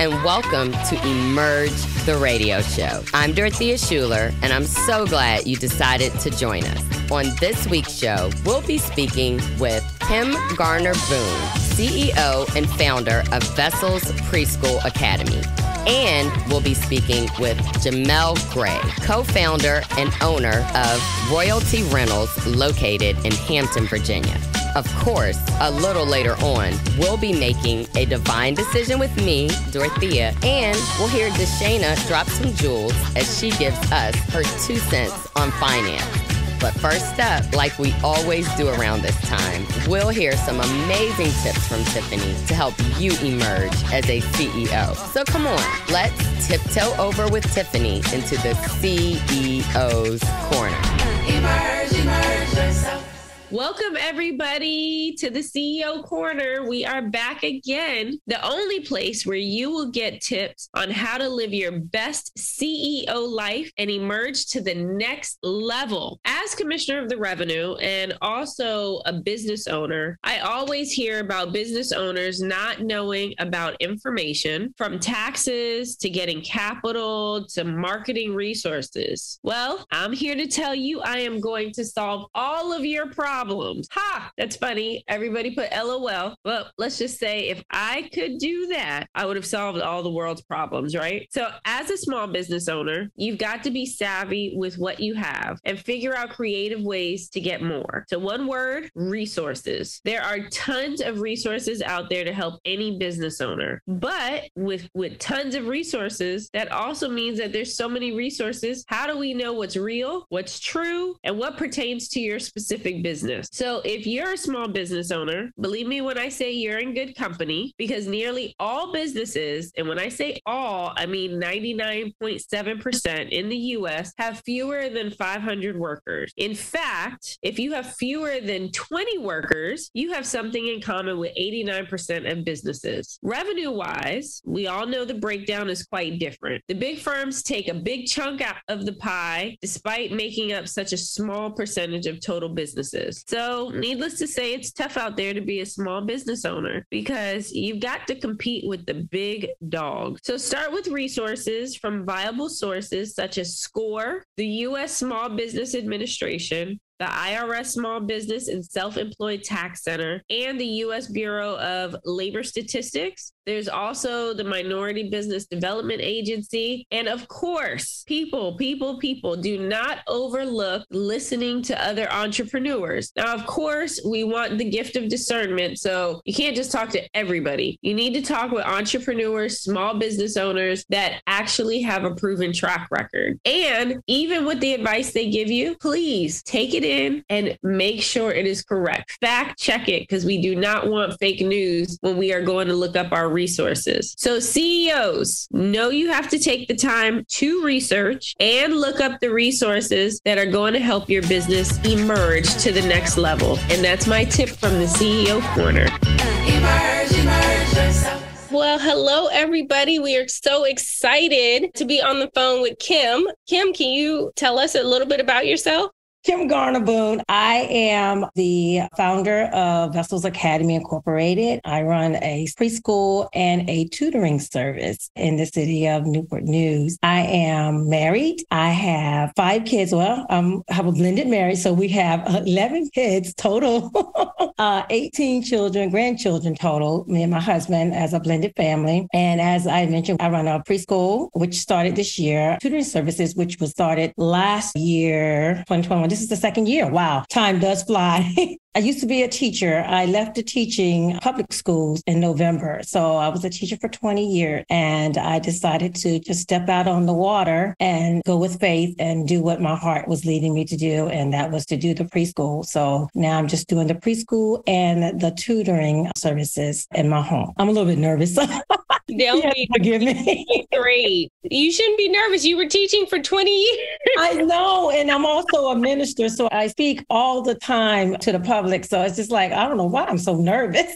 and welcome to Emerge, the radio show. I'm Dorothea Schuler, and I'm so glad you decided to join us. On this week's show, we'll be speaking with Garner Boone, CEO and founder of Vessels Preschool Academy. And we'll be speaking with Jamel Grey, co-founder and owner of Royalty Rentals located in Hampton, Virginia. Of course, a little later on, we'll be making a divine decision with me, Dorothea, and we'll hear Deshana drop some jewels as she gives us her 2 cents on finance. But first up, like we always do around this time, we'll hear some amazing tips from Tiffany to help you emerge as a CEO. So come on, let's tiptoe over with Tiffany into the CEO's Corner. Emerge yourself. Welcome, everybody, to the CEO Corner. We are back again, the only place where you will get tips on how to live your best CEO life and emerge to the next level. As Commissioner of the Revenue and also a business owner, I always hear about business owners not knowing about information, from taxes to getting capital to marketing resources. Well, I'm here to tell you I am going to solve all of your problems. Ha! That's funny. Everybody put LOL. Well, let's just say if I could do that, I would have solved all the world's problems, right? So as a small business owner, you've got to be savvy with what you have and figure out creative ways to get more. So one word, resources. There are tons of resources out there to help any business owner. But with tons of resources, that also means that there's so many resources. How do we know what's real, what's true, and what pertains to your specific business? So if you're a small business owner, believe me when I say you're in good company, because nearly all businesses, and when I say all, I mean 99.7% in the US have fewer than 500 workers. In fact, if you have fewer than 20 workers, you have something in common with 89% of businesses. Revenue-wise, we all know the breakdown is quite different. The big firms take a big chunk out of the pie, despite making up such a small percentage of total businesses. So needless to say, it's tough out there to be a small business owner because you've got to compete with the big dogs. So start with resources from viable sources such as SCORE, the U.S. Small Business Administration, the IRS Small Business and Self-Employed Tax Center, and the U.S. Bureau of Labor Statistics. There's also the Minority Business Development Agency. And of course, people, do not overlook listening to other entrepreneurs. Now, of course, we want the gift of discernment. So you can't just talk to everybody. You need to talk with entrepreneurs, small business owners that actually have a proven track record. And even with the advice they give you, please take it in and make sure it is correct. Fact check it, because we do not want fake news when we are going to look up our resources. So CEOs, know you have to take the time to research and look up the resources that are going to help your business emerge to the next level. And that's my tip from the CEO Corner. Emerge yourself. Well, hello, everybody. We are so excited to be on the phone with Kim. Kim, can you tell us a little bit about yourself? Garner Boone. I am the founder of Vessels Academy Incorporated. I run a preschool and a tutoring service in the city of Newport News. I am married. I have 5 kids. Well, I have a blended marriage, so we have 11 kids total, 18 children, grandchildren total, me and my husband as a blended family. And as I mentioned, I run a preschool, which started this year, tutoring services, which was started last year, 2021. This is the second year. Wow. Time does fly. I used to be a teacher. I left the teaching public schools in November. So I was a teacher for 20 years, and I decided to just step out on the water and go with faith and do what my heart was leading me to do. And that was to do the preschool. So now I'm just doing the preschool and the tutoring services in my home. I'm a little bit nervous. Forgive me. Great. You shouldn't be nervous. You were teaching for 20 years. I know. And I'm also a minister. So I speak all the time to the public. So it's just like, I don't know why I'm so nervous.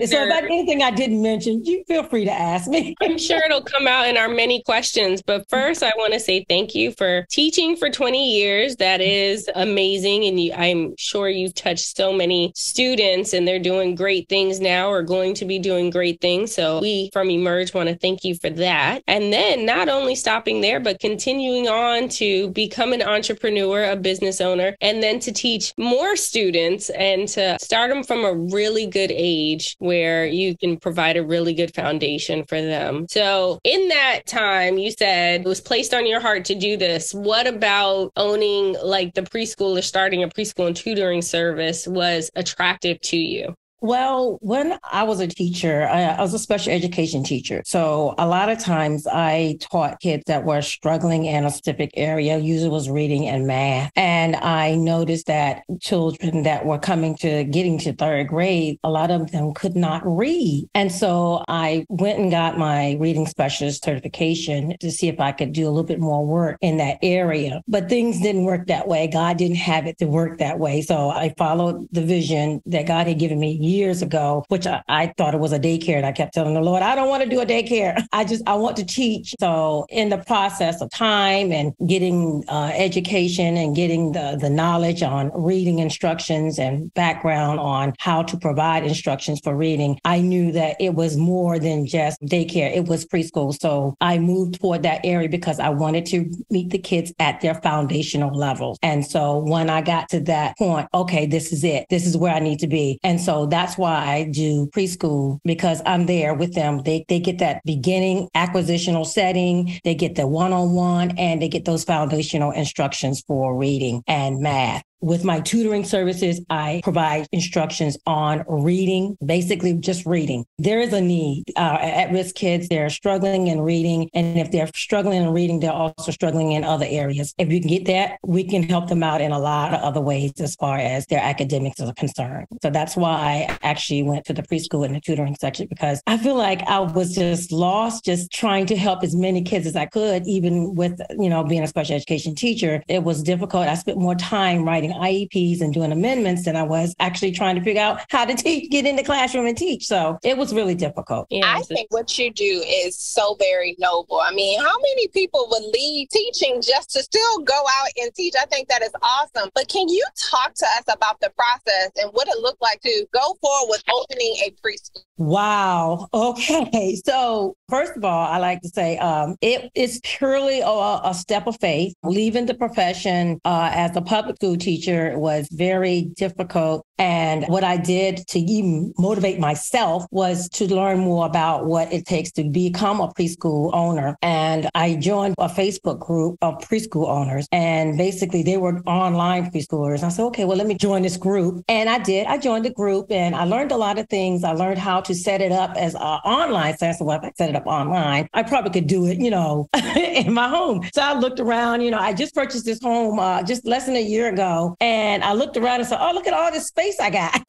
So about anything I didn't mention, you feel free to ask me. I'm sure it'll come out in our many questions. But first, I want to say thank you for teaching for 20 years. That is amazing. And I'm sure you've touched so many students and they're doing great things now or going to be doing great things. So we from Emerge want to thank you for that. And then not only stopping there, but continuing on to become an entrepreneur, a business owner, and then to teach more students and to start them from a really good age where you can provide a really good foundation for them. So in that time, you said it was placed on your heart to do this. What about owning like the preschool or starting a preschool and tutoring service was attractive to you? Well, when I was a teacher, I was a special education teacher. So a lot of times I taught kids that were struggling in a specific area, usually was reading and math. And I noticed that children that were getting to third grade, a lot of them could not read. And so I went and got my reading specialist certification to see if I could do a little bit more work in that area. But things didn't work that way. God didn't have it to work that way. So I followed the vision that God had given me years ago, which I thought it was a daycare. And I kept telling the Lord, I don't want to do a daycare. I want to teach. So in the process of time and getting education and getting the knowledge on reading instructions and background on how to provide instructions for reading, I knew that it was more than just daycare. It was preschool. So I moved toward that area because I wanted to meet the kids at their foundational levels. And so when I got to that point, okay, this is it. This is where I need to be. And so that's why I do preschool, because I'm there with them. They get that beginning acquisitional setting, they get the one-on-one, and they get those foundational instructions for reading and math. With my tutoring services, I provide instructions on reading, basically just reading. There is a need. At-risk kids, they're struggling in reading. And if they're struggling in reading, they're also struggling in other areas. If you can get that, we can help them out in a lot of other ways as far as their academics are concerned. So that's why I actually went to the preschool and the tutoring section, because I feel like I was just lost, just trying to help as many kids as I could, even with, being a special education teacher. It was difficult. I spent more time writing IEPs and doing amendments than I was actually trying to figure out how to get in the classroom and teach. So it was really difficult. Yeah, I think what you do is so very noble. I mean, how many people would leave teaching just to still go out and teach? I think that is awesome. But can you talk to us about the process and what it looked like to go forward with opening a preschool? Wow. Okay. So first of all, I like to say it is purely a step of faith. Leaving the profession as a public school teacher was very difficult. And what I did to even motivate myself was to learn more about what it takes to become a preschool owner. And I joined a Facebook group of preschool owners. And basically they were online preschoolers. I said, okay, well, let me join this group. And I did. I joined the group and I learned a lot of things. I learned how to set it up as online. So I said, well, if I set it up online, I probably could do it, in my home. So I looked around, I just purchased this home just less than a year ago. And I looked around and said, oh, look at all this space I got.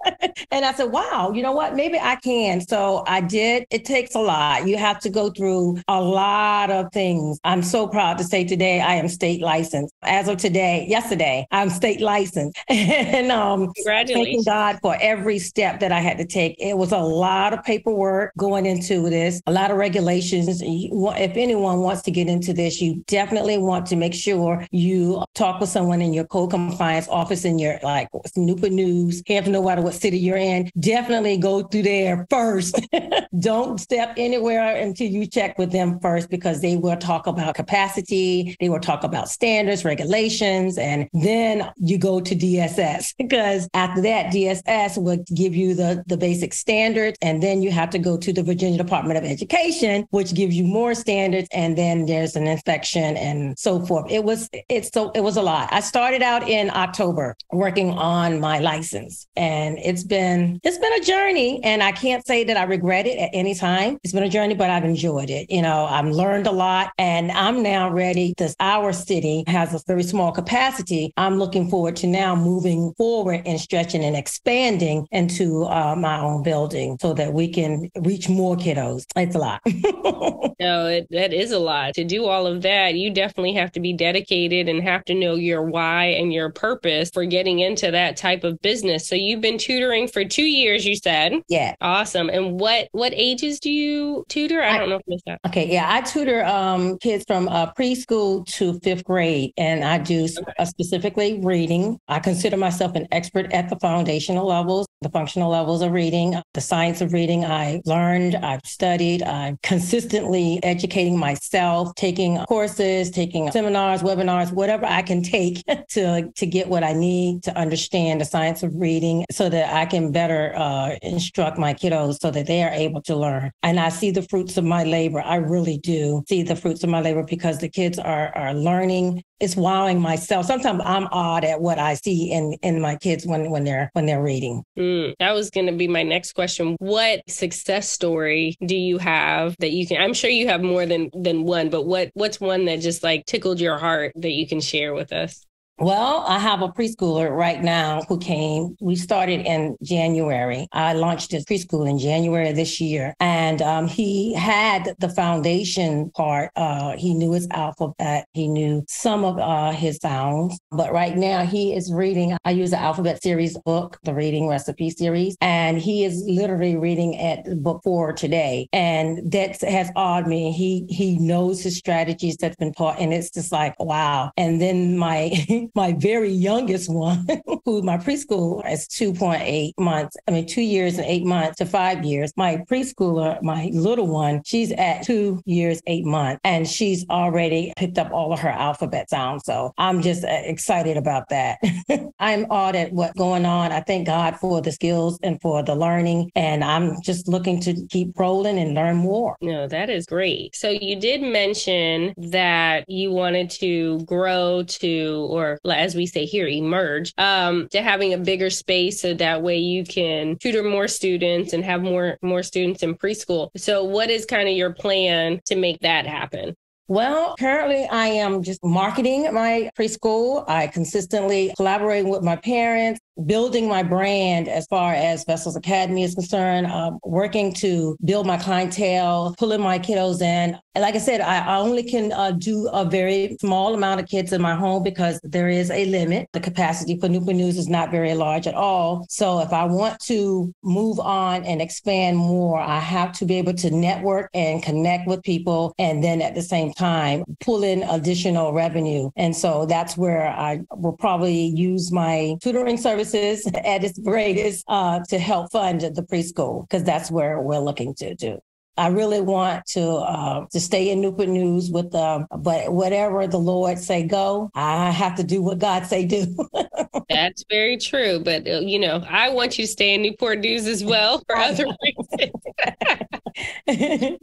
And I said, wow, you know what? Maybe I can. So I did. It takes a lot. You have to go through a lot of things. I'm so proud to say today I am state licensed. As of yesterday, I'm state licensed. And congratulations. Thanking God for every step that I had to take. It was a lot of paperwork going into this, a lot of regulations. If anyone wants to get into this, you definitely want to make sure you talk with someone in your code compliance office in your Newport News. You have to know what city you're in. Definitely go through there first. Don't step anywhere until you check with them first, because they will talk about capacity. They will talk about standards, regulations, and then you go to DSS, because after that, DSS will give you the basic standards. And then you have to go to the Virginia Department of Education, which gives you more standards. And then there's an inspection and so forth. It was a lot. I started out in October working on my license, and it's been a journey, and I can't say that I regret it at any time. It's been a journey, but I've enjoyed it. I've learned a lot, and I'm now ready. Our city has a very small capacity. I'm looking forward to now moving forward and stretching and expanding into my own building so that we can reach more kiddos. It's a lot. No, that is a lot. To do all of that, you definitely have to be dedicated and have to know your why and your purpose purpose for getting into that type of business. So you've been tutoring for 2 years, you said. Yeah. Awesome. And what ages do you tutor? I don't know if I missed that. Okay. Yeah. I tutor kids from preschool to fifth grade, and I do specifically reading. I consider myself an expert at the foundational levels, the functional levels of reading, the science of reading. I learned, I've studied, I'm consistently educating myself, taking courses, taking seminars, webinars, whatever I can take to get what I need to understand the science of reading so that I can better instruct my kiddos so that they are able to learn. And I see the fruits of my labor. I really do see the fruits of my labor because the kids are learning. It's wowing myself. Sometimes I'm awed at what I see in my kids when they're reading. That was going to be my next question. What success story do you have that you can? I'm sure you have more than one, but what's one that just like tickled your heart that you can share with us? Well, I have a preschooler right now who came. We started in January. I launched his preschool in January of this year. And he had the foundation part. He knew his alphabet. He knew some of his sounds. But right now he is reading. I use the alphabet series book, the reading recipe series. And he is literally reading at book 4 today. And that has awed me. He knows his strategies that's been taught. And it's just like, wow. And then my very youngest one, who my preschool is 2.8 months, 2 years and 8 months to 5 years. My preschooler, my little one, she's at 2 years, 8 months, and she's already picked up all of her alphabet sounds. So I'm just excited about that. I'm awed at what's going on. I thank God for the skills and for the learning, and I'm just looking to keep rolling and learn more. No, that is great. So you did mention that you wanted to grow to, or as we say here, emerge, to having a bigger space so that way you can tutor more students and have more students in preschool. So what is kind of your plan to make that happen? Well, currently I am just marketing my preschool. I consistently collaborating with my parents, building my brand as far as Vessels Academy is concerned, working to build my clientele, pulling my kiddos in. And like I said, I only can do a very small amount of kids in my home because there is a limit. The capacity for Newport News is not very large at all. So if I want to move on and expand more, I have to be able to network and connect with people, and then at the same time, pull in additional revenue. And so that's where I will probably use my tutoring services at its greatest to help fund the preschool, because that's where we're looking to do. I really want to stay in Newport News with but whatever the Lord say go, I have to do what God say do. That's very true. But, I want you to stay in Newport News as well for other reasons.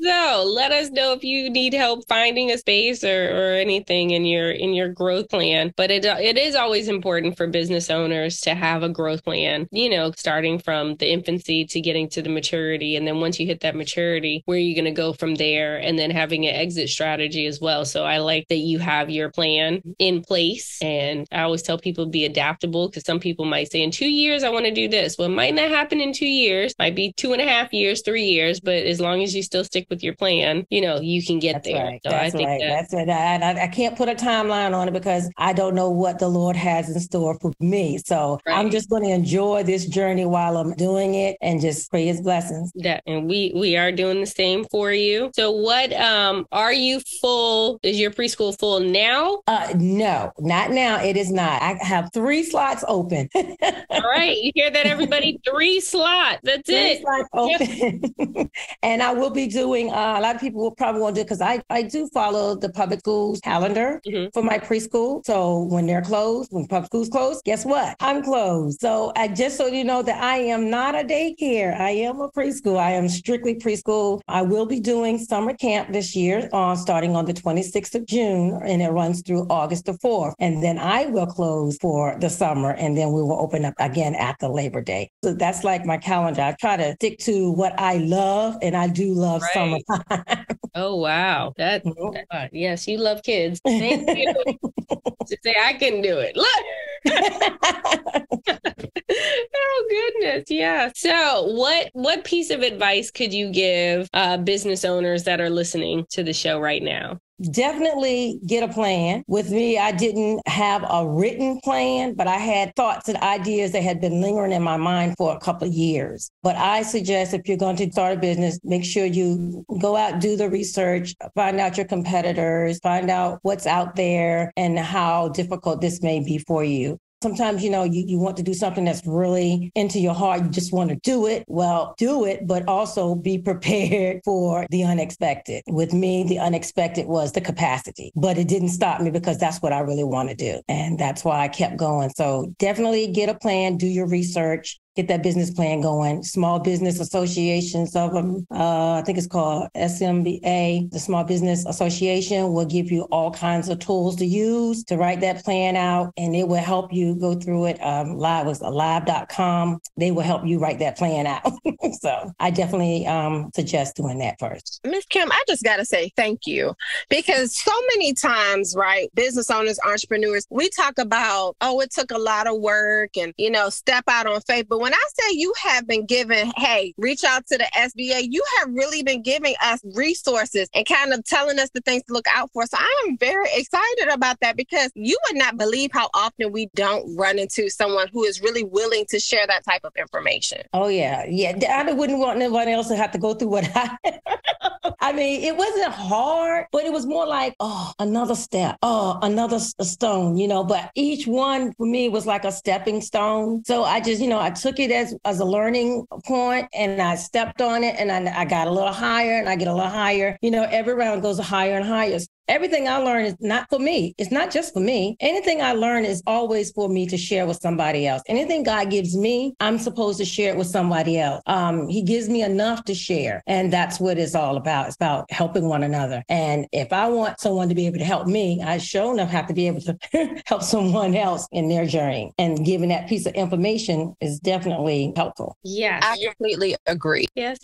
So let us know if you need help finding a space or anything in your growth plan. But it is always important for business owners to have a growth plan, starting from the infancy to getting to the maturity. And then once you hit that maturity, where are you going to go from there? And then having an exit strategy as well. So I like that you have your plan in place. And I always tell people be adaptable, because some people might say in 2 years, I want to do this. Well, it might not happen in 2 years, might be 2.5 years, 3 years. But as long as you still stick with your plan, you can get there. Right. So That's right. That's right. I can't put a timeline on it because I don't know what the Lord has in store for me. So I'm just going to enjoy this journey while I'm doing it and just pray his blessings. And we are doing the same for you. So what are you full? Is your preschool full now? No, not now. It is not. I have 3 slots open. All right. You hear that, everybody? 3 slots. That's 3 slots open. And I will be doing, a lot of people will probably want to do, because I do follow the public schools calendar for my preschool. So when they're closed, when public schools close, guess what? I'm closed. So just so you know that I am not a daycare. I am a preschool. I am strictly preschool. I will be doing summer camp this year, starting on the 26th of June, and it runs through August the 4th. And then I will close for the summer, and then we will open up again after Labor Day. So that's like my calendar. I try to stick to what I love, and I do love summertime. Oh, wow. Yes, you love kids. Thank you. To say I can do it. Look. Oh, goodness. Yeah. So what piece of advice could you give business owners that are listening to the show right now? definitely get a plan. With me, I didn't have a written plan, but I had thoughts and ideas that had been lingering in my mind for a couple of years. But I suggest if you're going to start a business, make sure you go out, do the research, find out your competitors, find out what's out there and how difficult this may be for you. Sometimes, you want to do something that's really into your heart. You just want to do it. Well, do it, but also be prepared for the unexpected. With me, the unexpected was the capacity, but it didn't stop me because that's what I really want to do. And that's why I kept going. So definitely get a plan, do your research. Get that business plan going. Small business associations of them, I think it's called SMBA. The Small Business Association will give you all kinds of tools to use to write that plan out, and it will help you go through it. Live.com. They will help you write that plan out. So I definitely suggest doing that first. Ms. Kim, I just got to say thank you, because so many times, right, business owners, entrepreneurs, we talk about, it took a lot of work and, step out on faith. But when I say you have been given, hey, reach out to the SBA, you have really been giving us resources and kind of telling us the things to look out for. So I am very excited about that, because you would not believe how often we don't run into someone who is really willing to share that type of information. Oh, yeah. Yeah. I wouldn't want nobody else to have to go through what I mean, it wasn't hard, but it was more like, another step, another stone, but each one for me was like a stepping stone. So I just, I took it as a learning point, and I stepped on it, and I got a little higher, and I get a little higher. Every round goes higher and higher. Everything I learn is not for me. It's not just for me. Anything I learn is always for me to share with somebody else. Anything God gives me, I'm supposed to share it with somebody else. He gives me enough to share. And that's what it's all about. It's about helping one another. And if I want someone to be able to help me, I sure enough have to be able to help someone else in their journey. And giving that piece of information is definitely helpful. Yes. I completely agree. Yes.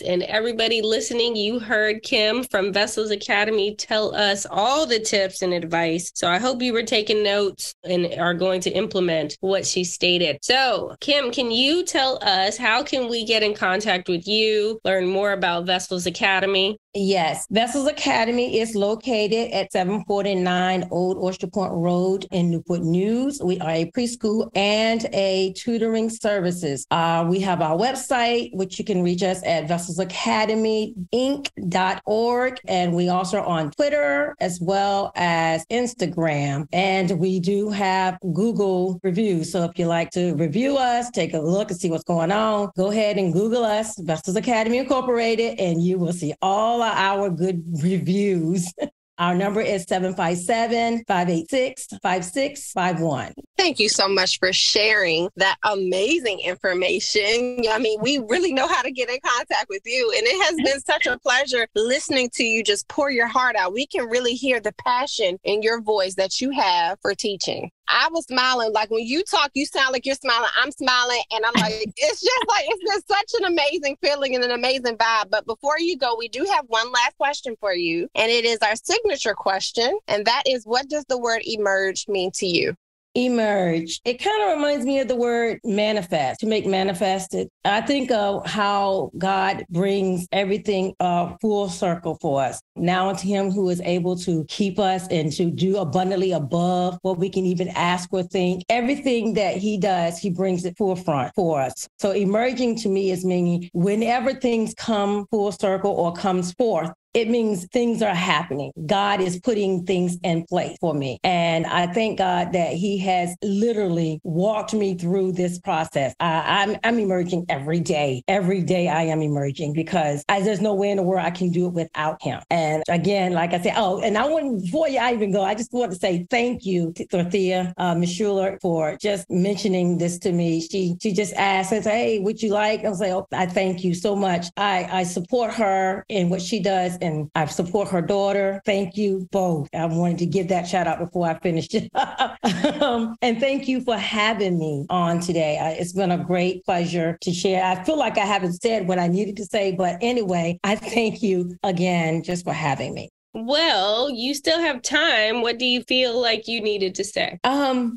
And everybody listening, you heard Kim from Vessels Academy tell us all the tips and advice. So I hope you were taking notes and are going to implement what she stated. So Kim, can you tell us, how can we get in contact with you, learn more about Vessels Academy? Yes. Vessels Academy is located at 749 Old Oyster Point Road in Newport News. We are a preschool and a tutoring services. We have our website, which you can reach us at vesselsacademyinc.org. And we also are on Twitter as well as Instagram. And we do have Google reviews. So if you like to review us, take a look and see what's going on, go ahead and Google us, Vessels Academy Incorporated, and you will see all our good reviews. Our number is 757-586-5651. Thank you so much for sharing that amazing information. I mean, we really know how to get in contact with you. And it has been such a pleasure listening to you just pour your heart out. We can really hear the passion in your voice that you have for teaching. I was smiling. Like when you talk, you sound like you're smiling. I'm smiling. And I'm like, it's just like, it's been such an amazing feeling and an amazing vibe. But before you go, we do have one last question for you. And it is our signature question. And that is, what does the word emerge mean to you? Emerge. It kind of reminds me of the word manifest, to make manifested. I think of how God brings everything full circle for us. Now unto him who is able to keep us and to do abundantly above what we can even ask or think. Everything that he does, he brings it forefront for us. So emerging to me is meaning whenever things come full circle or comes forth, it means things are happening. God is putting things in place for me. And I thank God that he has literally walked me through this process. I'm emerging every day. Every day I am emerging because there's no way in the world I can do it without him. And again, like I said, before I even go, I just want to say thank you to Dorothea, Ms. Schuler, for just mentioning this to me. She just asked, says, hey, would you like? I was like, I thank you so much. I support her in what she does. And I support her daughter. Thank you both. I wanted to give that shout out before I finished it. And thank you for having me on today. It's been a great pleasure to share. I feel like I haven't said what I needed to say, but anyway, I thank you again just for having me. Well, you still have time. What do you feel like you needed to say?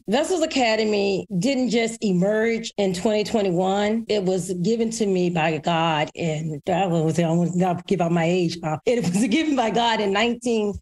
Vessels Academy didn't just emerge in 2021. It was given to me by God in, I want to give out my age. It was given by God in 19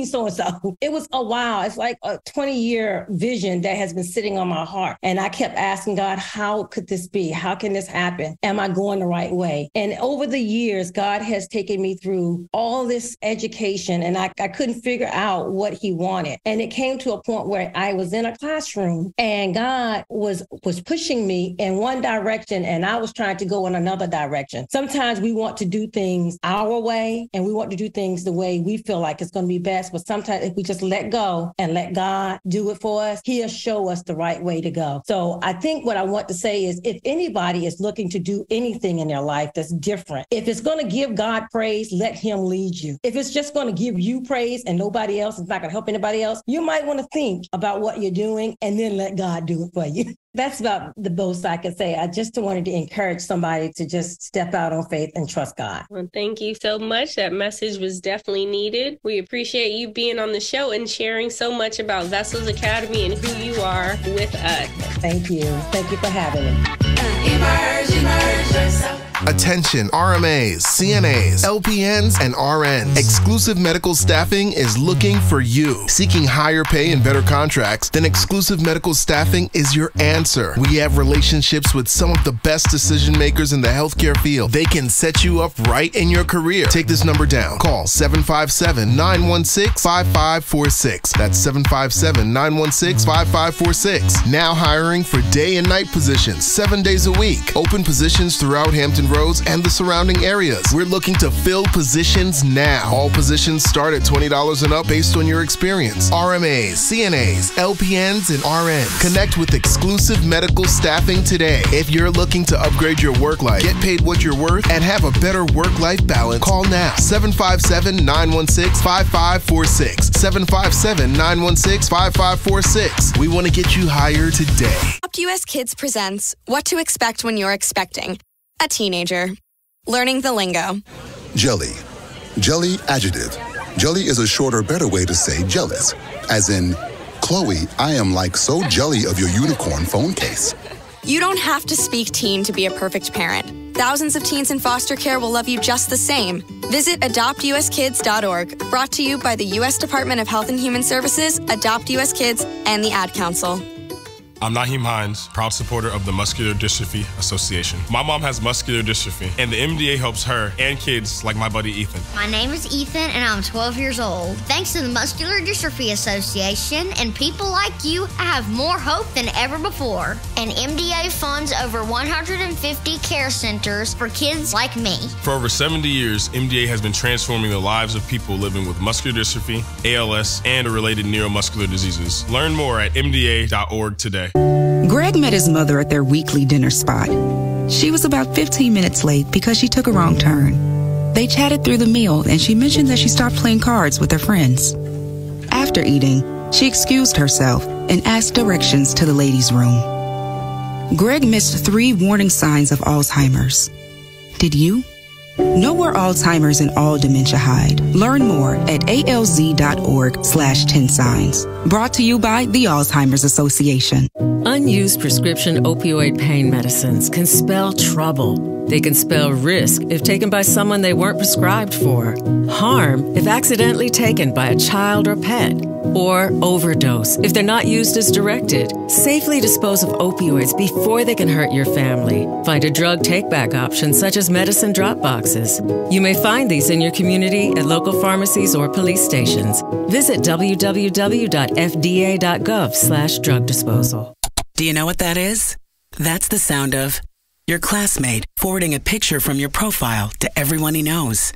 so-and-so. It was a while. It's like a 20-year vision that has been sitting on my heart. And I kept asking God, how could this be? How can this happen? Am I going the right way? And over the years, God has taken me through all this education, and I couldn't figure out what he wanted. And it came to a point where I was in a classroom and God was pushing me in one direction and I was trying to go in another direction. Sometimes we want to do things our way and we want to do things the way we feel like it's going to be best. But sometimes if we just let go and let God do it for us, he'll show us the right way to go. So I think what I want to say is if anybody is looking to do anything in their life that's different, if it's going to give God praise, let him lead you. If it's just going to give you praise and nobody else, it's not going to help anybody else, you might want to think about what you're doing and then let God do it for you. That's about the most I can say. I just wanted to encourage somebody to just step out on faith and trust God. Well, thank you so much. That message was definitely needed. We appreciate you being on the show and sharing so much about Vessels Academy and who you are with us. Thank you. Thank you for having me. Emerge yourself. Attention RMAs, CNAs, LPNs, and RNs. Exclusive Medical Staffing is looking for you. Seeking higher pay and better contracts, then Exclusive Medical Staffing is your answer. We have relationships with some of the best decision makers in the healthcare field. They can set you up right in your career. Take this number down. Call 757-916-5546. That's 757-916-5546. Now hiring for day and night positions, 7 days a week. Open positions throughout Hampton Roads and the surrounding areas. We're looking to fill positions now. All positions start at $20 and up based on your experience. RMAs, CNAs, LPNs, and RNs. Connect with Exclusive Medical Staffing today. If you're looking to upgrade your work life, get paid what you're worth, and have a better work-life balance, call now. 757-916-5546. 757-916-5546. We want to get you hired today. Adopt US Kids presents What to Expect When You're Expecting a Teenager. Learning the lingo. Jelly. Jelly adjective. Jelly is a shorter, better way to say jealous. As in, Chloe, I am like so jelly of your unicorn phone case. You don't have to speak teen to be a perfect parent. Thousands of teens in foster care will love you just the same. Visit adoptuskids.org. Brought to you by the U.S. Department of Health and Human Services, Adopt US Kids, and the Ad Council. I'm Naheem Hines, proud supporter of the Muscular Dystrophy Association. My mom has muscular dystrophy, and the MDA helps her and kids like my buddy Ethan. My name is Ethan, and I'm 12 years old. Thanks to the Muscular Dystrophy Association and people like you, I have more hope than ever before. And MDA funds over 150 care centers for kids like me. For over 70 years, MDA has been transforming the lives of people living with muscular dystrophy, ALS, and related neuromuscular diseases. Learn more at MDA.org today. Greg met his mother at their weekly dinner spot. She was about 15 minutes late because she took a wrong turn. They chatted through the meal, and she mentioned that she stopped playing cards with her friends. After eating, she excused herself and asked directions to the ladies' room. Greg missed 3 warning signs of Alzheimer's. Did you? Know where Alzheimer's and all dementia hide. Learn more at alz.org/10 signs. Brought to you by the Alzheimer's Association. Unused prescription opioid pain medicines can spell trouble. They can spell risk if taken by someone they weren't prescribed for, harm if accidentally taken by a child or pet, or overdose if they're not used as directed. Safely dispose of opioids before they can hurt your family. Find a drug take-back option such as medicine drop boxes. You may find these in your community at local pharmacies or police stations. Visit www.fda.gov/drug disposal. Do you know what that is? That's the sound of your classmate forwarding a picture from your profile to everyone he knows.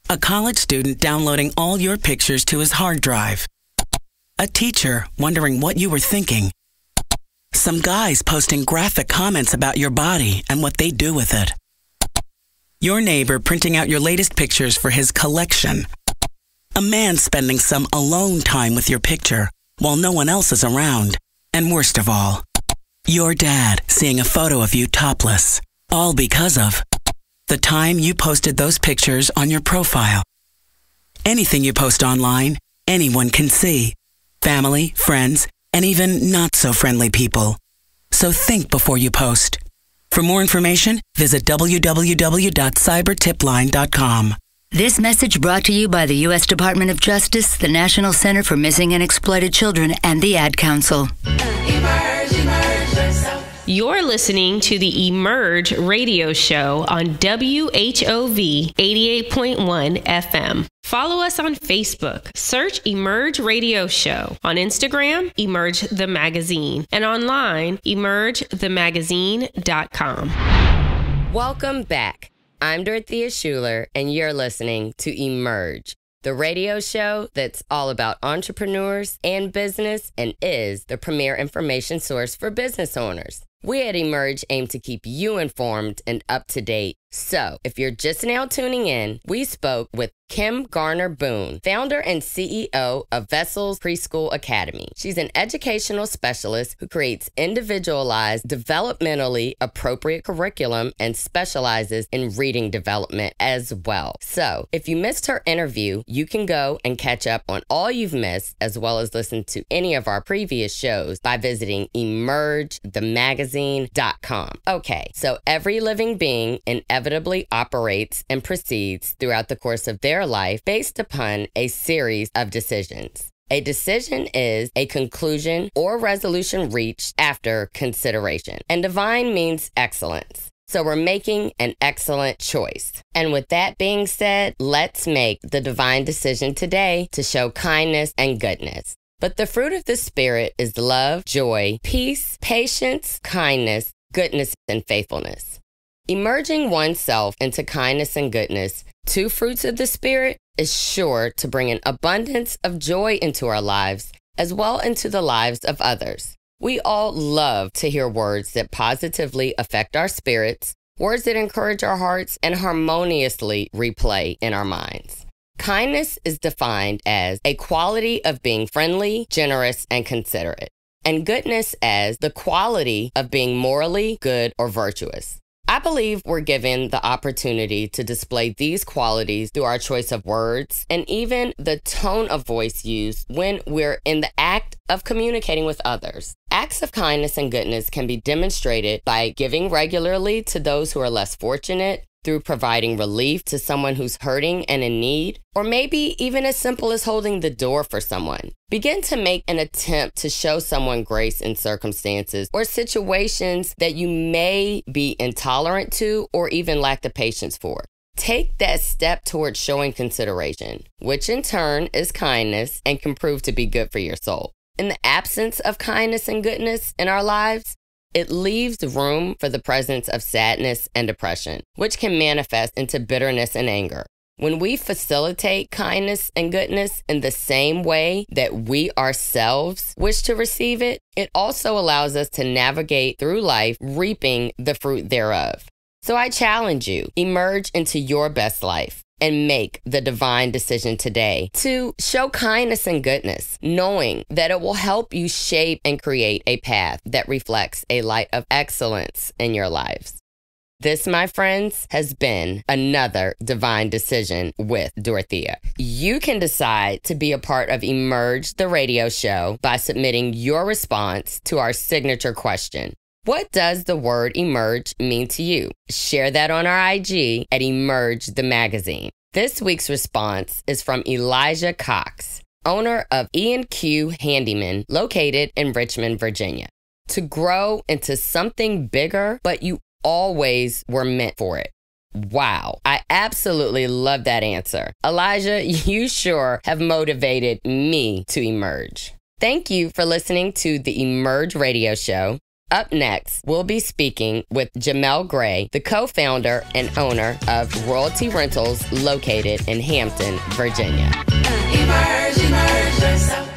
A college student downloading all your pictures to his hard drive. A teacher wondering what you were thinking. Some guys posting graphic comments about your body and what they do with it. Your neighbor printing out your latest pictures for his collection. A man spending some alone time with your picture while no one else is around. And worst of all, your dad seeing a photo of you topless, all because of the time you posted those pictures on your profile. Anything you post online, anyone can see. Family, friends, and even not so friendly people. So think before you post. For more information, visit www.cybertipline.com. This message brought to you by the U.S. Department of Justice, the National Center for Missing and Exploited Children, and the Ad Council. Emerge yourself. You're listening to the Emerge radio show on WHOV 88.1 FM. Follow us on Facebook. Search Emerge Radio Show. On Instagram, Emerge the Magazine. And online, emergethemagazine.com. Welcome back. I'm Dorothea Schuler, and you're listening to Emerge, the radio show that's all about entrepreneurs and business and is the premier information source for business owners. We at Emerge aim to keep you informed and up to date. So, if you're just now tuning in, we spoke with Kim Garner Boone, founder and CEO of Vessels Preschool Academy. She's an educational specialist who creates individualized, developmentally appropriate curriculum and specializes in reading development as well. So, if you missed her interview, you can go and catch up on all you've missed, as well as listen to any of our previous shows by visiting emergethemagazine.com. Okay, so every living being inevitably operates and proceeds throughout the course of their life based upon a series of decisions. A decision is a conclusion or resolution reached after consideration. And divine means excellence. So we're making an excellent choice. And with that being said, let's make the divine decision today to show kindness and goodness. But the fruit of the Spirit is love, joy, peace, patience, kindness, goodness, and faithfulness. Emerging oneself into kindness and goodness, two fruits of the Spirit, is sure to bring an abundance of joy into our lives, as well into the lives of others. We all love to hear words that positively affect our spirits, words that encourage our hearts and harmoniously replay in our minds. Kindness is defined as a quality of being friendly, generous, and considerate, and goodness as the quality of being morally good or virtuous. I believe we're given the opportunity to display these qualities through our choice of words and even the tone of voice used when we're in the act of communicating with others. Acts of kindness and goodness can be demonstrated by giving regularly to those who are less fortunate, through providing relief to someone who's hurting and in need, or maybe even as simple as holding the door for someone. Begin to make an attempt to show someone grace in circumstances or situations that you may be intolerant to or even lack the patience for. Take that step towards showing consideration, which in turn is kindness and can prove to be good for your soul. In the absence of kindness and goodness in our lives, it leaves room for the presence of sadness and depression, which can manifest into bitterness and anger. When we facilitate kindness and goodness in the same way that we ourselves wish to receive it, it also allows us to navigate through life reaping the fruit thereof. So I challenge you, emerge into your best life and make the divine decision today to show kindness and goodness, knowing that it will help you shape and create a path that reflects a light of excellence in your lives. This, my friends, has been another divine decision with Dorothea. You can decide to be a part of Emerge the radio show by submitting your response to our signature question. What does the word emerge mean to you? Share that on our IG at Emerge the Magazine. This week's response is from Elijah Cox, owner of E&Q Handyman, located in Richmond, Virginia. To grow into something bigger, but you always were meant for it. Wow, I absolutely love that answer. Elijah, you sure have motivated me to emerge. Thank you for listening to the Emerge radio show. Up next, we'll be speaking with Jamel Grey, the co-founder and owner of Royalty Rentals located in Hampton, Virginia. Emerge yourself.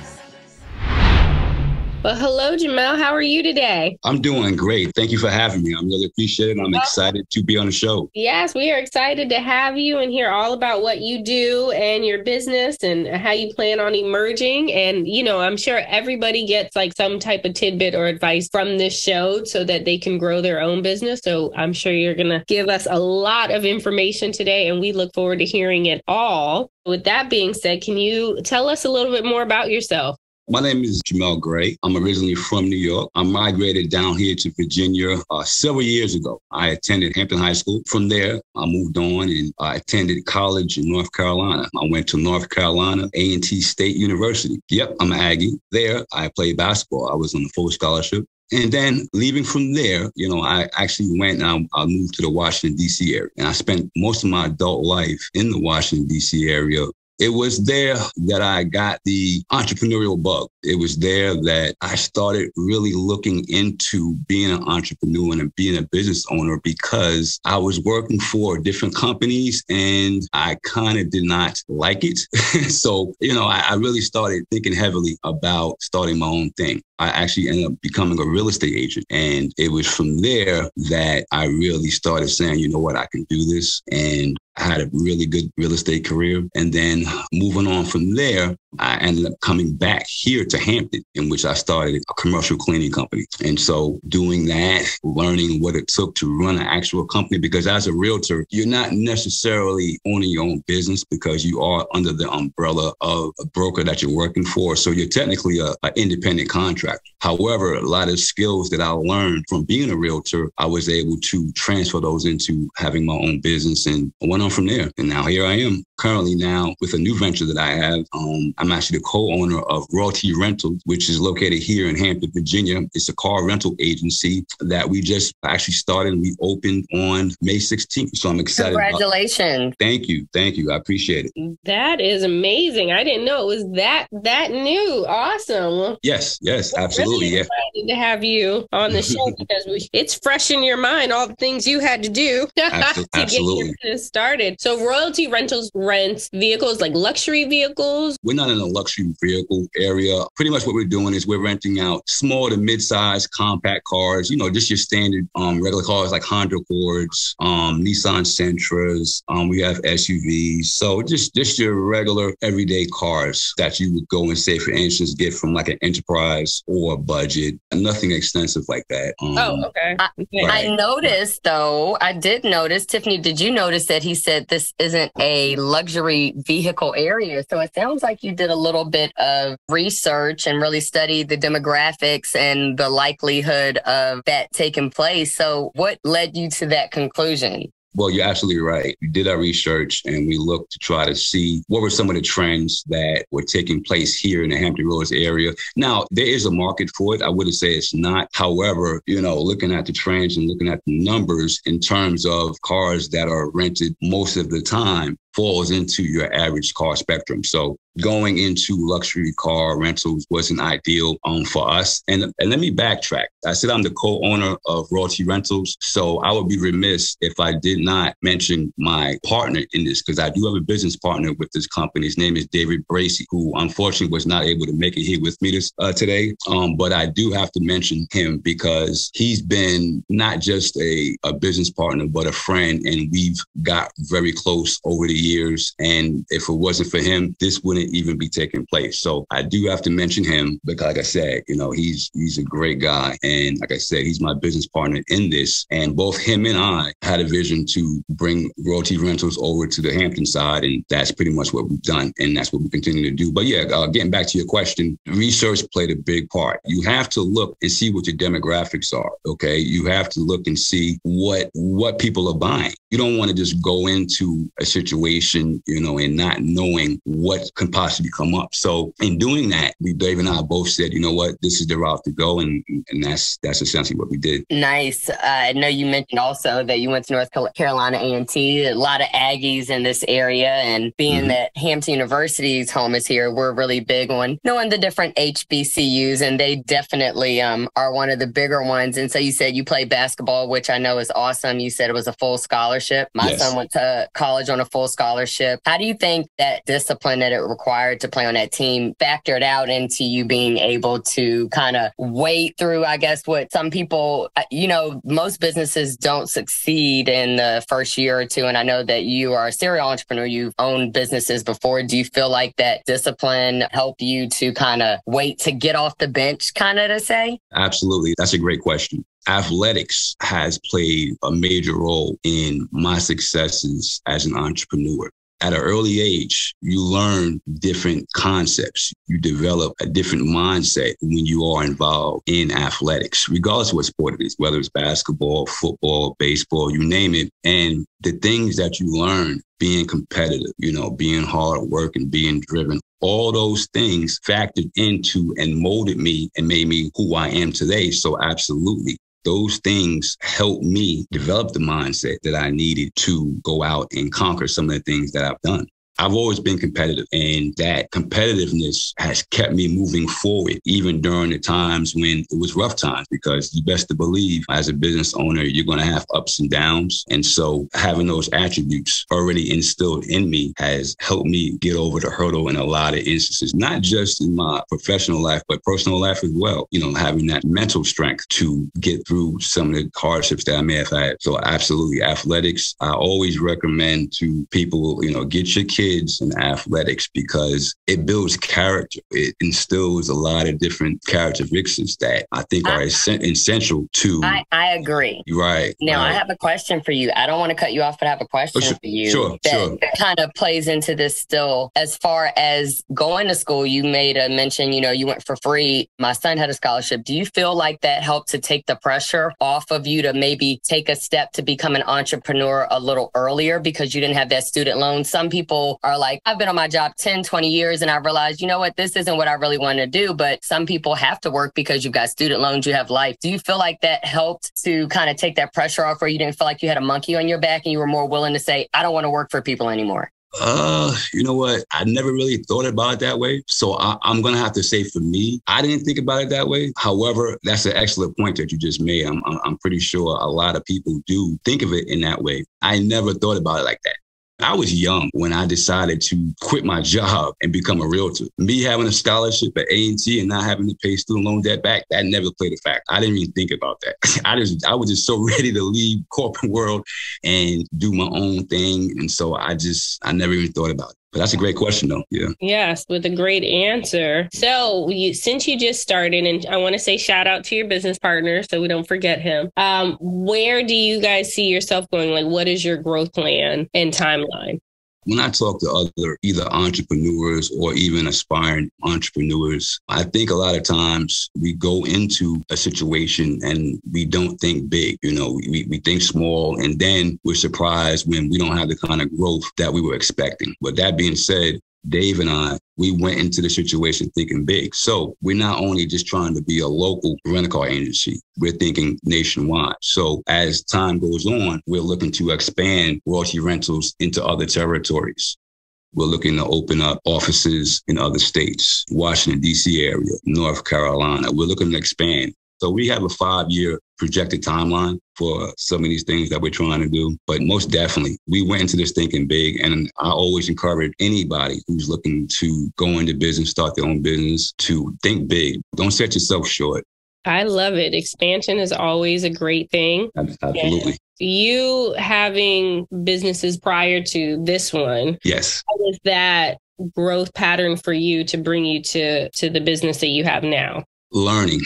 Well, hello, Jamel. How are you today? I'm doing great. Thank you for having me. I'm really appreciative. I'm excited to be on the show. Yes, we are excited to have you and hear all about what you do and your business and how you plan on emerging. And, you know, I'm sure everybody gets like some type of tidbit or advice from this show so that they can grow their own business. So I'm sure you're going to give us a lot of information today, and we look forward to hearing it all. With that being said, can you tell us a little bit more about yourself? My name is Jamel Grey. I'm originally from New York. I migrated down here to Virginia several years ago. I attended Hampton High School. From there, I moved on and I attended college in North Carolina. I went to North Carolina A&T State University. Yep, I'm an Aggie. There, I played basketball. I was on a full scholarship. And then leaving from there, you know, I actually went and I moved to the Washington, D.C. area. And I spent most of my adult life in the Washington, D.C. area. It was there that I got the entrepreneurial bug. It was there that I started really looking into being an entrepreneur and being a business owner, because I was working for different companies and I kind of did not like it. So, you know, I really started thinking heavily about starting my own thing. I actually ended up becoming a real estate agent. And it was from there that I really started saying, you know what, I can do this. And I had a really good real estate career. And then moving on from there, I ended up coming back here to Hampton, in which I started a commercial cleaning company. And so doing that, learning what it took to run an actual company, because as a realtor, you're not necessarily owning your own business because you are under the umbrella of a broker that you're working for. So you're technically an independent contractor. However, a lot of skills that I learned from being a realtor, I was able to transfer those into having my own business, and I went on from there. And now here I am currently now with a new venture that I have. I'm actually the co-owner of Royalty Rentals, which is located here in Hampton, Virginia. It's a car rental agency that we just actually started. We opened on May 16th. So I'm excited. Congratulations. Thank you. Thank you. I appreciate it. That is amazing. I didn't know it was that new. Awesome. Yes, absolutely. Really excited to have you on the show because it's fresh in your mind, all the things you had to do to get your business started. So Royalty Rentals rents vehicles, like luxury vehicles. We're not in a luxury vehicle area. Pretty much what we're doing is we're renting out small to mid-sized compact cars, you know, just your standard regular cars like Honda Accords, Nissan Sentras. We have SUVs. So just your regular everyday cars that you would go and, say, for instance, get from like an Enterprise or a Budget. Nothing extensive like that. Okay. I noticed, though, I did notice, Tiffany, did you notice that he said this isn't a luxury vehicle area? So it sounds like you did a little bit of research and really studied the demographics and the likelihood of that taking place. So what led you to that conclusion? Well, you're absolutely right. We did our research and we looked to try to see what were some of the trends that were taking place here in the Hampton Roads area. Now, there is a market for it. I wouldn't say it's not. However, you know, looking at the trends and looking at the numbers in terms of cars that are rented most of the time falls into your average car spectrum. So going into luxury car rentals wasn't ideal for us. And let me backtrack. I said I'm the co-owner of Royalty Rentals. So I would be remiss if I did not mention my partner in this, because I do have a business partner with this company. His name is David Bracey, who unfortunately was not able to make it here with me today. But I do have to mention him because he's been not just a business partner, but a friend. And we've got very close over the years. And if it wasn't for him, this wouldn't even be taking place. So I do have to mention him because, like I said, you know, he's a great guy. And like I said, he's my business partner in this. And both him and I had a vision to bring Royalty Rentals over to the Hampton side. And that's pretty much what we've done. And that's what we continue to do. But yeah, getting back to your question, research played a big part. You have to look and see what your demographics are. Okay. You have to look and see what people are buying. You don't want to just go into a situation, you know, and not knowing what can possibly come up. So in doing that, Dave and I both said, you know what, this is the route to go. And that's essentially what we did. Nice. I know you mentioned also that you went to North Carolina A&T, a lot of Aggies in this area. And being that Hampton University's home is here, we're really big on knowing the different HBCUs. And they definitely are one of the bigger ones. And so you said you played basketball, which I know is awesome. You said it was a full scholarship. My son went to college on a full scholarship scholarship. How do you think that discipline that it required to play on that team factored out into you being able to kind of wait through, I guess, what some people, most businesses don't succeed in the first year or two. And I know that you are a serial entrepreneur. You've owned businesses before. Do you feel like that discipline helped you to kind of wait to get off the bench, kind of to say? Absolutely. That's a great question. Athletics has played a major role in my successes as an entrepreneur. At an early age, you learn different concepts. You develop a different mindset when you are involved in athletics, regardless of what sport it is, whether it's basketball, football, baseball, you name it. And the things that you learn being competitive, being hard work and being driven, all those things factored into and molded me and made me who I am today. So absolutely. Those things helped me develop the mindset that I needed to go out and conquer some of the things that I've done. I've always been competitive, and that competitiveness has kept me moving forward, even during the times when it was rough times, because you best to believe as a business owner, you're going to have ups and downs. And so having those attributes already instilled in me has helped me get over the hurdle in a lot of instances, not just in my professional life, but personal life as well. Having that mental strength to get through some of the hardships that I may have had. So absolutely, athletics, I always recommend to people, get your kids in athletics because it builds character. It instills a lot of different characteristics that I think are essential to. I agree. Right. Now, right. I have a question for you. I don't want to cut you off, but I have a question for you. Sure. That kind of plays into this still. As far as going to school, you made a mention, you went for free. My son had a scholarship. Do you feel like that helped to take the pressure off of you to maybe take a step to become an entrepreneur a little earlier because you didn't have that student loan? Some people are like, I've been on my job 10, 20 years and I realized, this isn't what I really want to do. But some people have to work because you've got student loans, you have life. Do you feel like that helped to kind of take that pressure off, or you didn't feel like you had a monkey on your back and you were more willing to say, I don't want to work for people anymore? You know what? I never really thought about it that way. So I'm going to have to say for me, I didn't think about it that way. However, that's an excellent point that you just made. I'm pretty sure a lot of people do think of it in that way. I never thought about it like that. I was young when I decided to quit my job and become a realtor. Me having a scholarship at A&T and not having to pay student loan debt back, that never played a factor. I didn't even think about that. I was just so ready to leave corporate world and do my own thing. And so I never even thought about it. But that's a great question, though. Yeah. Yes, with a great answer. So since you just started, and I want to say shout out to your business partner so we don't forget him. Where do you guys see yourself going? Like, what is your growth plan and timeline? When I talk to other either entrepreneurs or even aspiring entrepreneurs, I think a lot of times we go into a situation and we don't think big. We think small, and then we're surprised when we don't have the kind of growth that we were expecting. But that being said, Dave and I, we went into the situation thinking big. So we're not only just trying to be a local rental car agency, we're thinking nationwide. So as time goes on, we're looking to expand royalty rentals into other territories. We're looking to open up offices in other states, Washington, D.C. area, North Carolina. We're looking to expand. So we have a 5-year projected timeline for some of these things that we're trying to do. But most definitely, we went into this thinking big. And I always encourage anybody who's looking to go into business, start their own business, to think big. Don't set yourself short. I love it. Expansion is always a great thing. Absolutely. You having businesses prior to this one. Yes. How was that growth pattern for you to bring you to the business that you have now? Learning,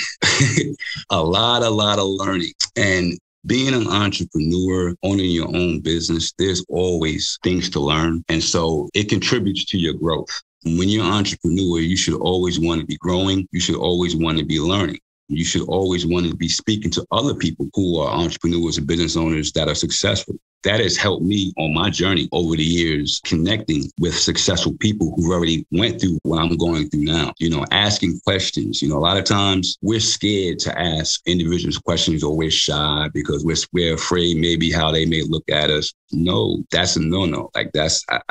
a lot of learning. And being an entrepreneur, owning your own business, there's always things to learn. And so it contributes to your growth. When you're an entrepreneur, you should always want to be growing. You should always want to be learning. You should always want to be speaking to other people who are entrepreneurs and business owners that are successful. That has helped me on my journey over the years, connecting with successful people who already went through what I'm going through now, asking questions. A lot of times we're scared to ask individuals questions, or we're shy because we're afraid maybe how they may look at us. No, that's a no-no. Like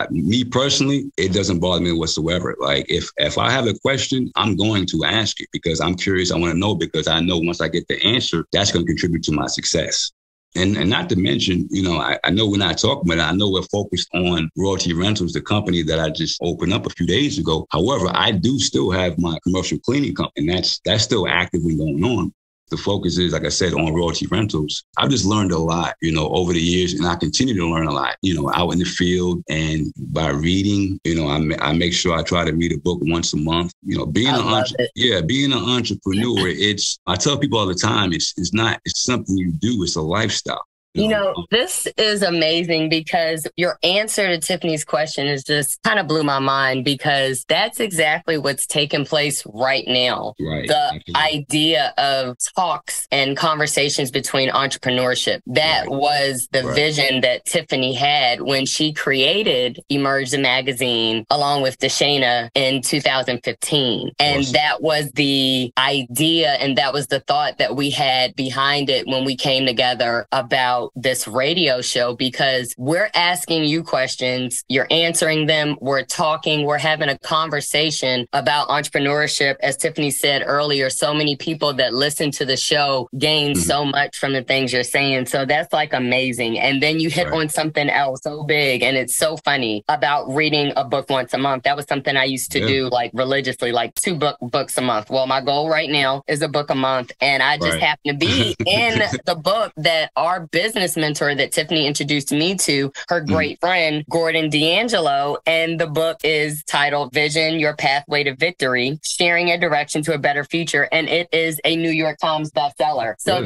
me personally, it doesn't bother me whatsoever. Like if I have a question, I'm going to ask it because I'm curious. I want to know because I know once I get the answer, that's going to contribute to my success. And not to mention, I know we're not talking about it. I know we're focused on Royalty Rentals, the company that I just opened up a few days ago. However, I do still have my commercial cleaning company. That's still actively going on. The focus is, like I said, on Royalty Rentals. I've just learned a lot, over the years, and I continue to learn a lot, out in the field and by reading. I make sure I try to read a book once a month. Being an entrepreneur, I tell people all the time, it's something you do. It's a lifestyle. This is amazing because your answer to Tiffany's question is just kind of blew my mind, because that's exactly what's taking place right now. Right. The idea of talks and conversations between entrepreneurship. That was the vision that Tiffany had when she created Emerge the magazine along with Deshana in 2015. And that was the idea, and that was the thought that we had behind it when we came together about this radio show, because we're asking you questions, you're answering them, we're talking, we're having a conversation about entrepreneurship. As Tiffany said earlier, so many people that listen to the show gain so much from the things you're saying. So that's like amazing. And then you hit on something else so big, and it's so funny, about reading a book once a month. That was something I used to do like religiously, like 2 books a month. Well, my goal right now is a book a month, and I just happen to be in the book that our business mentor that Tiffany introduced me to, her great friend, Gordon D'Angelo. And the book is titled Vision, Your Pathway to Victory, Sharing a Direction to a Better Future. And it is a New York Times bestseller. So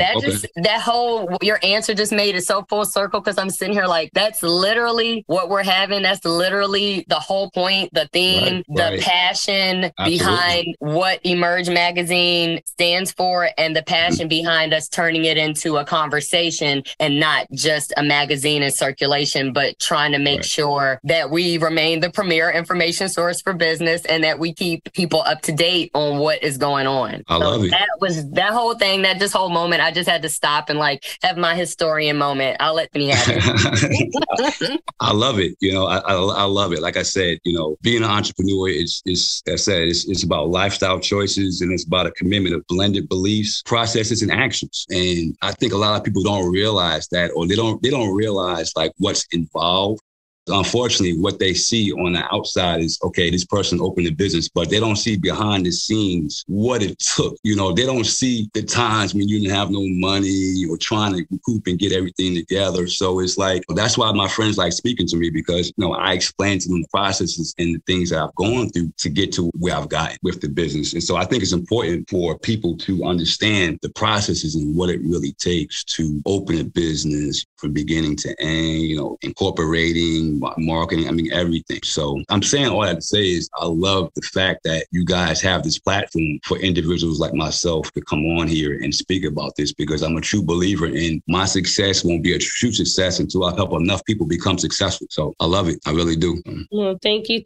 your answer just made it so full circle, because I'm sitting here like, that's literally what we're having. That's literally the whole point, the theme, the passion behind what Emerge Magazine stands for, and the passion behind us turning it into a conversation and not just a magazine in circulation, but trying to make sure that we remain the premier information source for business and that we keep people up to date on what is going on. I love it. That whole thing, this whole moment, I just had to stop and have my historian moment. I'll let me have it. I love it. I love it. Like I said, being an entrepreneur is it's about lifestyle choices, and it's about a commitment of blended beliefs, processes, and actions. And I think a lot of people don't realize that, or they don't realize what's involved. Unfortunately, what they see on the outside is, okay, this person opened a business, but they don't see behind the scenes what it took. They don't see the times when you didn't have no money or trying to recoup and get everything together. So it's that's why my friends like speaking to me, because, I explain to them the processes and the things that I've gone through to get to where I've gotten with the business. And so I think it's important for people to understand the processes and what it really takes to open a business from beginning to end, incorporating, marketing, everything. So I'm saying all that to say is I love the fact that you guys have this platform for individuals like myself to come on here and speak about this, because I'm a true believer in my success won't be a true success until I help enough people become successful. So I love it. I really do. Well, thank you.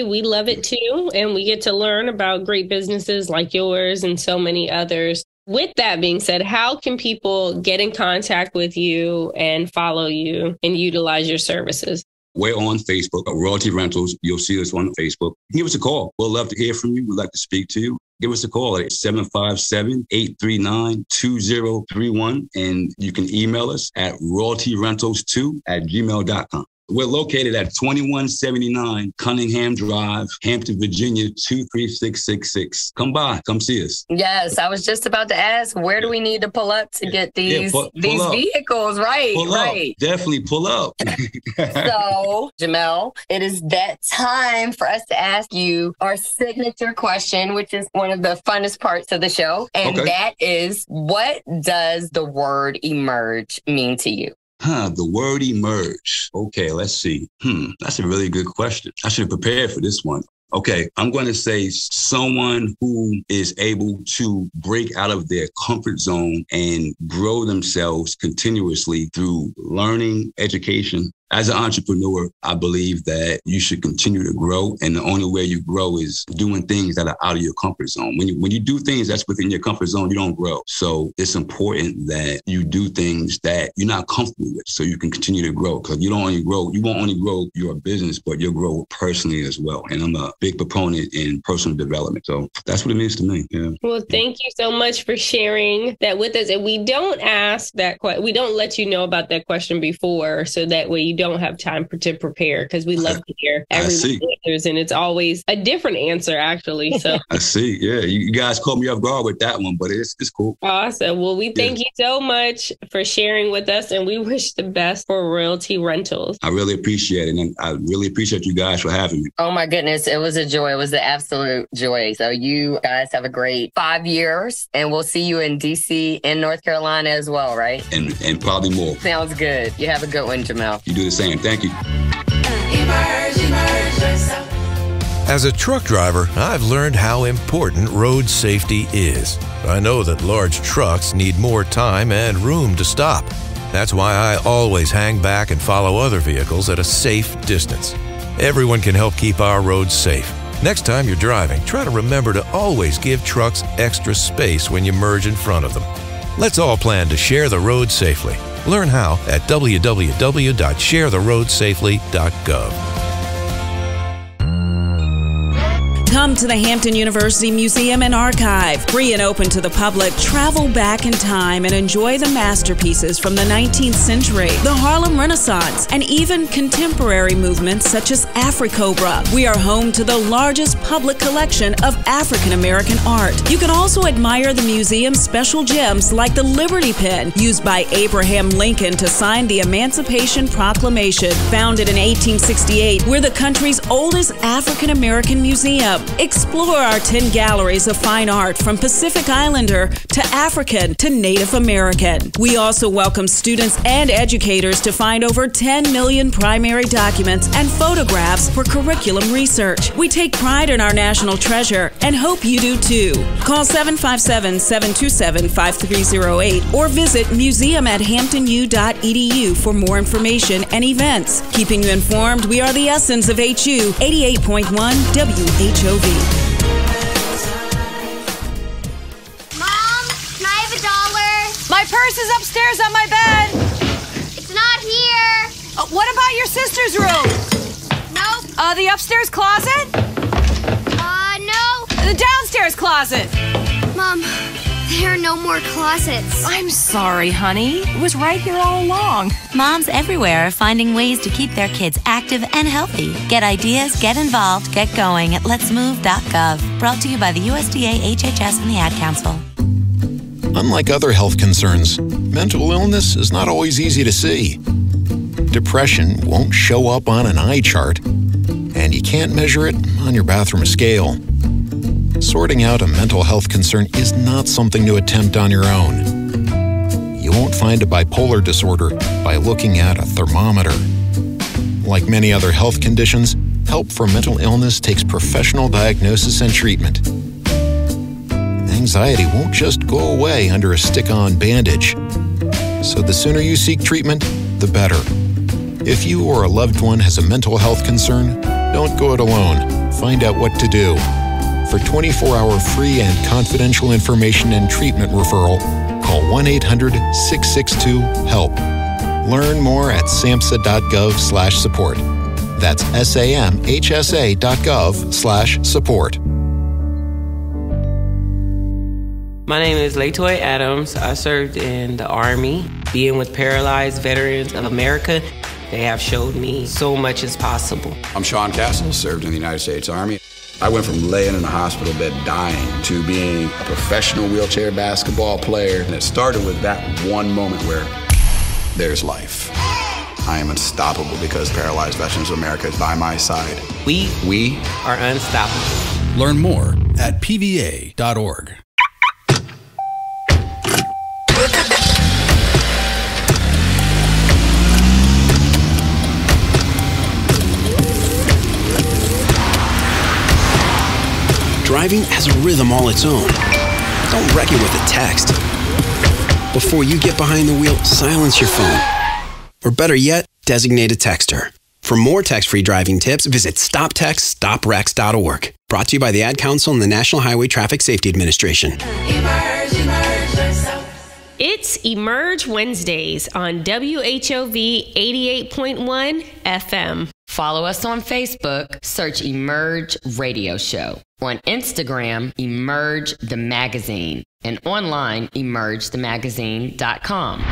We love it too. And we get to learn about great businesses like yours and so many others. With that being said, how can people get in contact with you and follow you and utilize your services? We're on Facebook, Royalty Rentals. You'll see us on Facebook. Give us a call. We'll love to hear from you. We'd like to speak to you. Give us a call at 757-839-2031. And you can email us at royaltyrentals2@gmail.com. We're located at 2179 Cunningham Drive, Hampton, Virginia, 23666. Come by. Come see us. Yes, I was just about to ask, where do we need to pull up to get these vehicles? Right, pull right. Up. Definitely pull up. So, Jamel, it is that time for us to ask you our signature question, which is one of the funnest parts of the show. And that is, what does the word emerge mean to you? The word emerge. Okay, let's see. That's a really good question. I should have prepared for this one. Okay, I'm going to say someone who is able to break out of their comfort zone and grow themselves continuously through learning, education, As an entrepreneur, I believe that you should continue to grow. And the only way you grow is doing things that are out of your comfort zone. When you do things that's within your comfort zone, you don't grow. So it's important that you do things that you're not comfortable with so you can continue to grow. Because you won't only grow your business, but you'll grow personally as well. And I'm a big proponent in personal development. So that's what it means to me. Yeah. Well, thank you so much for sharing that with us. And we don't ask that we don't let you know about that question before, so that way you don't have time to prepare, because we love to hear everyone's answers, and it's always a different answer, actually. So I see. Yeah, you guys caught me off guard with that one, but it's cool. Awesome. Well, we thank you so much for sharing with us, and we wish the best for Royalty Rentals. I really appreciate it, and I really appreciate you guys for having me. Oh my goodness, it was a joy. It was an absolute joy. So you guys have a great 5 years, and we'll see you in DC and North Carolina as well, right? And probably more. Sounds good. You have a good one, Jamel. You do the same. Thank you. Emerge yourself. As a truck driver, I've learned how important road safety is. I know that large trucks need more time and room to stop. That's why I always hang back and follow other vehicles at a safe distance. Everyone can help keep our roads safe. Next time you're driving, try to remember to always give trucks extra space when you merge in front of them. Let's all plan to share the road safely. Learn how at www.sharetheroadsafely.gov. Come to the Hampton University Museum and Archive. Free and open to the public, travel back in time and enjoy the masterpieces from the 19th century, the Harlem Renaissance, and even contemporary movements such as Afro-Cobra. We are home to the largest public collection of African American art. You can also admire the museum's special gems like the Liberty Pen, used by Abraham Lincoln to sign the Emancipation Proclamation. Founded in 1868, we're the country's oldest African American museum. Explore our 10 galleries of fine art from Pacific Islander to African to Native American. We also welcome students and educators to find over 10 million primary documents and photographs for curriculum research. We take pride in our national treasure and hope you do too. Call 757-727-5308 or visit museum@hamptonu.edu for more information and events. Keeping you informed, we are the essence of HU 88.1 WHOV. Mom, can I have $1? My purse is upstairs on my bed. It's not here. What about your sister's room? Nope. The upstairs closet? No. The downstairs closet? Mom, there are no more closets. I'm sorry, honey. It was right here all along. Moms everywhere are finding ways to keep their kids active and healthy. Get ideas, get involved, get going at letsmove.gov. Brought to you by the USDA, HHS, and the Ad Council. Unlike other health concerns, mental illness is not always easy to see. Depression won't show up on an eye chart, and you can't measure it on your bathroom scale. Sorting out a mental health concern is not something to attempt on your own. You won't find a bipolar disorder by looking at a thermometer. Like many other health conditions, help for mental illness takes professional diagnosis and treatment. Anxiety won't just go away under a stick-on bandage. So the sooner you seek treatment, the better. If you or a loved one has a mental health concern, don't go it alone. Find out what to do. For 24-hour free and confidential information and treatment referral, call 1-800-662-HELP. Learn more at samhsa.gov/support. That's samhsa.gov/support. My name is Latoya Adams. I served in the Army. Being with Paralyzed Veterans of America, they have showed me so much is possible. I'm Sean Castle, served in the United States Army. I went from laying in a hospital bed dying to being a professional wheelchair basketball player. And it started with that one moment where there's life. I am unstoppable because Paralyzed Veterans of America is by my side. We are unstoppable. Learn more at pva.org. Driving has a rhythm all its own. Don't wreck it with a text. Before you get behind the wheel, silence your phone. Or better yet, designated texter. For more text-free driving tips, visit StopTextStopWrecks.org. Brought to you by the Ad Council and the National Highway Traffic Safety Administration. Emerge yourself. It's Emerge Wednesdays on WHOV 88.1 FM. Follow us on Facebook, search Emerge Radio Show. On Instagram, Emerge the Magazine. And online, emergethemagazine.com.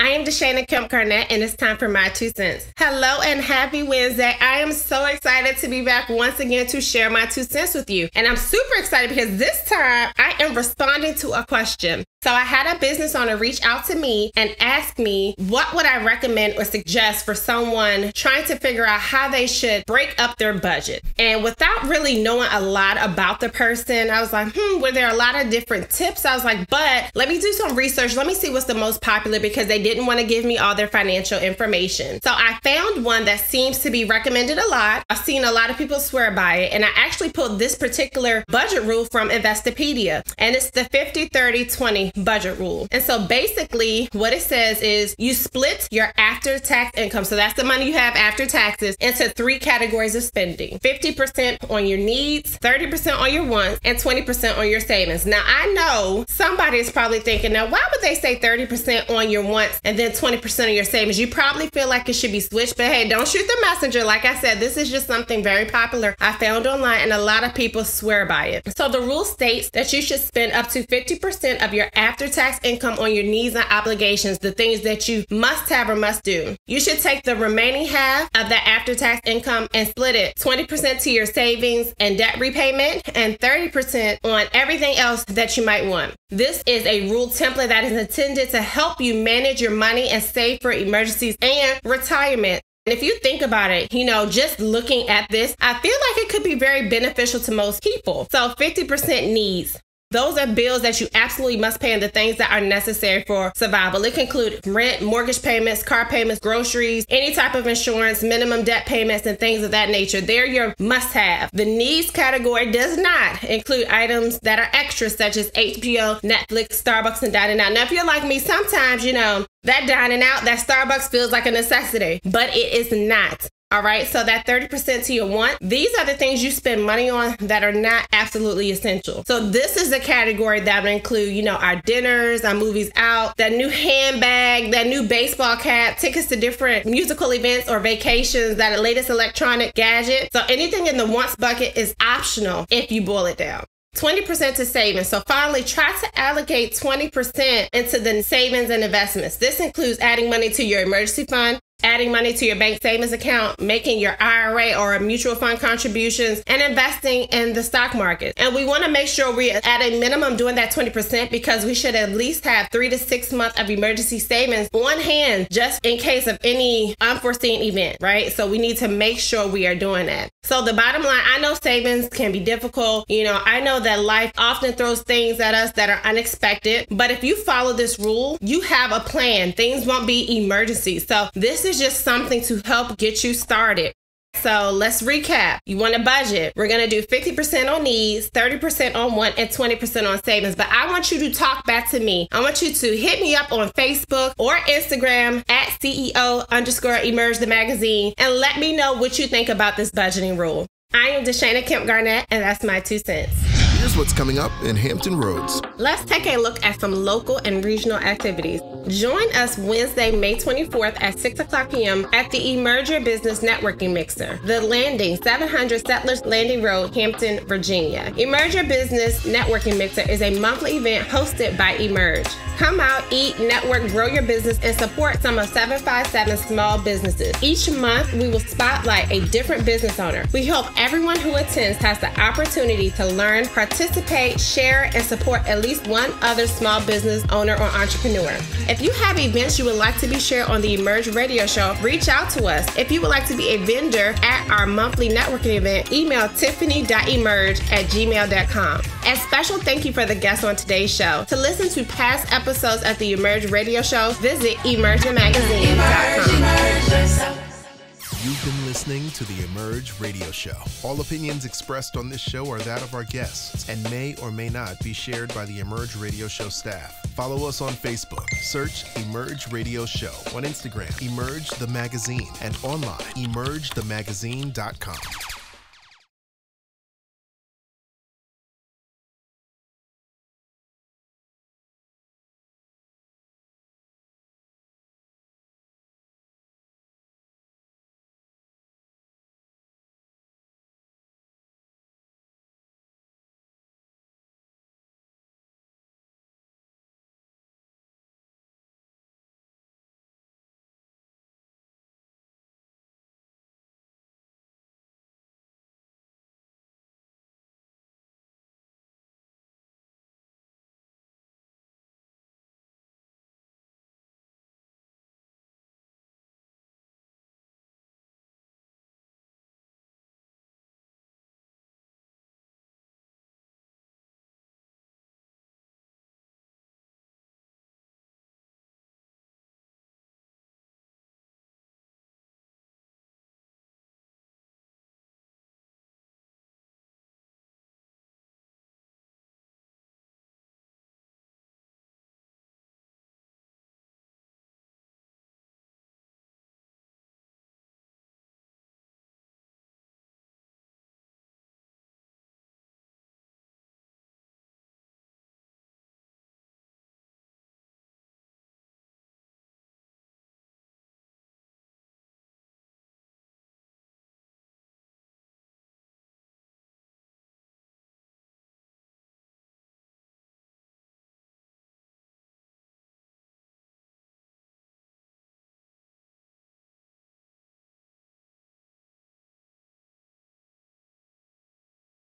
I am Deshana Kemp Garnett, and it's time for my 2 cents. Hello and happy Wednesday. I am so excited to be back once again to share my 2 cents with you. And I'm super excited because this time I am responding to a question. So I had a business owner reach out to me and ask me what would I recommend or suggest for someone trying to figure out how they should break up their budget. And without really knowing a lot about the person, I was like, were there a lot of different tips? I was like, but let me do some research. Let me see what's the most popular, because they didn't want to give me all their financial information. So I found one that seems to be recommended a lot. I've seen a lot of people swear by it. And I actually pulled this particular budget rule from Investopedia. And it's the 50-30-20 budget rule. And so basically what it says is you split your after-tax income, so that's the money you have after taxes, into 3 categories of spending. 50% on your needs, 30% on your wants, and 20% on your savings. Now I know somebody is probably thinking, now why would they say 30% on your wants and then 20% of your savings? You probably feel like it should be switched, but hey, don't shoot the messenger. Like I said, this is just something very popular I found online, and a lot of people swear by it. So the rule states that you should spend up to 50% of your after-tax income on your needs and obligations, the things that you must have or must do. You should take the remaining half of that after-tax income and split it 20% to your savings and debt repayment and 30% on everything else that you might want. This is a rule template that is intended to help you manage your money and save for emergencies and retirement. And if you think about it, just looking at this, I feel like it could be very beneficial to most people. So 50% needs. Those are bills that you absolutely must pay and the things that are necessary for survival. It can include rent, mortgage payments, car payments, groceries, any type of insurance, minimum debt payments, and things of that nature. They're your must-have. The needs category does not include items that are extras, such as HBO, Netflix, Starbucks, and dining out. Now, if you're like me, sometimes, that dining out, that Starbucks feels like a necessity, but it is not. All right, so that 30% to your want, these are the things you spend money on that are not absolutely essential. So this is the category that would include, our dinners, our movies out, that new handbag, that new baseball cap, tickets to different musical events or vacations, that latest electronic gadget. So anything in the wants bucket is optional if you boil it down. 20% to savings. So finally, try to allocate 20% into the savings and investments. This includes adding money to your emergency fund, adding money to your bank savings account, making your IRA or mutual fund contributions, and investing in the stock market. And we want to make sure we're at a minimum doing that 20% because we should at least have 3 to 6 months of emergency savings on hand just in case of any unforeseen event, right? So we need to make sure we are doing that. So the bottom line, I know savings can be difficult. I know that life often throws things at us that are unexpected. But if you follow this rule, you have a plan. Things won't be emergencies. So this is just something to help get you started. So let's recap. You want a budget. We're going to do 50% on needs, 30% on want, and 20% on savings. But I want you to talk back to me. I want you to hit me up on Facebook or Instagram at CEO_Emerge the Magazine and let me know what you think about this budgeting rule. I am Deshana Kemp Garnett, and that's my 2 cents. Here's what's coming up in Hampton Roads. Let's take a look at some local and regional activities. Join us Wednesday, May 24th at 6 o'clock p.m. at the Emerge Your Business Networking Mixer, The Landing, 700 Settlers Landing Road, Hampton, Virginia. Emerge Your Business Networking Mixer is a monthly event hosted by Emerge. Come out, eat, network, grow your business, and support some of 757 small businesses. Each month, we will spotlight a different business owner. We hope everyone who attends has the opportunity to learn, participate, share, and support at least one other small business owner or entrepreneur. If you have events you would like to be shared on the Emerge Radio Show, reach out to us. If you would like to be a vendor at our monthly networking event, email tiffany.emerge@gmail.com. And special thank you for the guests on today's show. To listen to past episodes at the Emerge Radio Show, visit emergethemagazine.com. Emerge yourself. You've been listening to the Emerge Radio Show. All opinions expressed on this show are that of our guests and may or may not be shared by the Emerge Radio Show staff. Follow us on Facebook. Search Emerge Radio Show. On Instagram, Emerge the Magazine. And online, emergethemagazine.com.